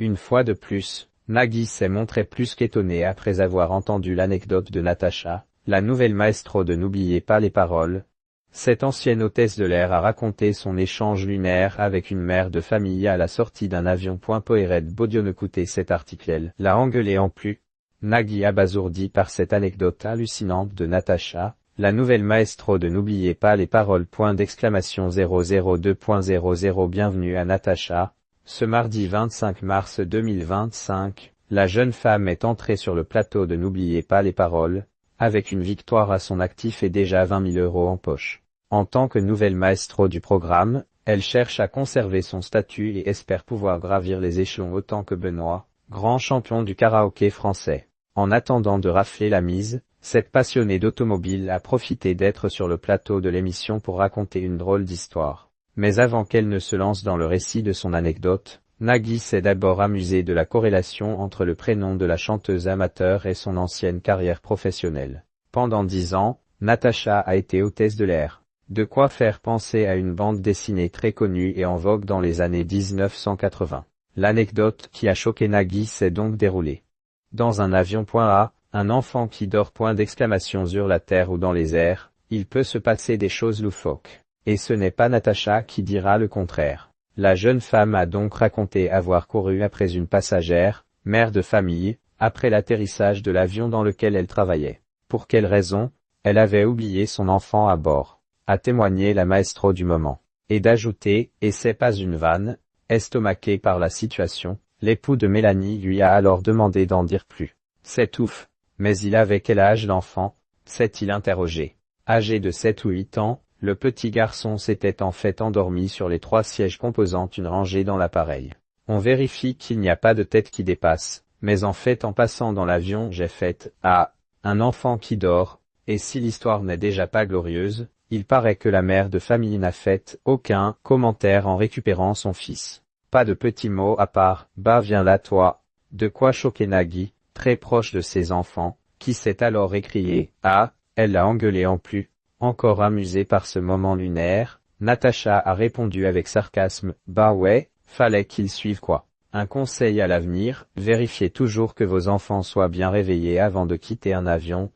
Une fois de plus, Nagui s'est montré plus qu'étonné après avoir entendu l'anecdote de Natacha, la nouvelle maestro de N'oubliez pas les paroles. Cette ancienne hôtesse de l'air a raconté son échange lunaire avec une mère de famille à la sortie d'un avion. Poiret Baudio. Écoutez cet article. L'a engueulé en plus. Nagui abasourdi par cette anecdote hallucinante de Natacha, la nouvelle maestro de N'oubliez pas les paroles. 002.00. Bienvenue à Natacha. Ce mardi 25 mars 2025, la jeune femme est entrée sur le plateau de N'oubliez pas les paroles, avec une victoire à son actif et déjà 20 000 € en poche. En tant que nouvelle maestro du programme, elle cherche à conserver son statut et espère pouvoir gravir les échelons autant que Benoît, grand champion du karaoké français. En attendant de rafler la mise, cette passionnée d'automobile a profité d'être sur le plateau de l'émission pour raconter une drôle d'histoire. Mais avant qu'elle ne se lance dans le récit de son anecdote, Nagui s'est d'abord amusé de la corrélation entre le prénom de la chanteuse amateur et son ancienne carrière professionnelle. Pendant 10 ans, Natacha a été hôtesse de l'air. De quoi faire penser à une bande dessinée très connue et en vogue dans les années 1980. L'anecdote qui a choqué Nagui s'est donc déroulée dans un avion. A, un enfant qui dort. Sur la terre ou dans les airs, il peut se passer des choses loufoques. Et ce n'est pas Natacha qui dira le contraire. La jeune femme a donc raconté avoir couru après une passagère, mère de famille, après l'atterrissage de l'avion dans lequel elle travaillait. Pour quelle raison? Elle avait oublié son enfant à bord, a témoigné la maestro du moment. Et d'ajouter, et c'est pas une vanne, estomaqué par la situation, l'époux de Mélanie lui a alors demandé d'en dire plus. C'est ouf. Mais il avait quel âge l'enfant? S'est-il interrogé. Âgé de 7 ou 8 ans, le petit garçon s'était en fait endormi sur les 3 sièges composant une rangée dans l'appareil. On vérifie qu'il n'y a pas de tête qui dépasse, mais en fait en passant dans l'avion j'ai fait « Ah, un enfant qui dort », et si l'histoire n'est déjà pas glorieuse, il paraît que la mère de famille n'a fait aucun commentaire en récupérant son fils. Pas de petits mots à part « Bah viens là toi », de quoi choquer Nagui, très proche de ses enfants, qui s'est alors écrié « Ah », elle l'a engueulé en plus. Encore amusé par ce moment lunaire, Natacha a répondu avec sarcasme « Bah ouais, fallait qu'ils suivent quoi. Un conseil à l'avenir, vérifiez toujours que vos enfants soient bien réveillés avant de quitter un avion,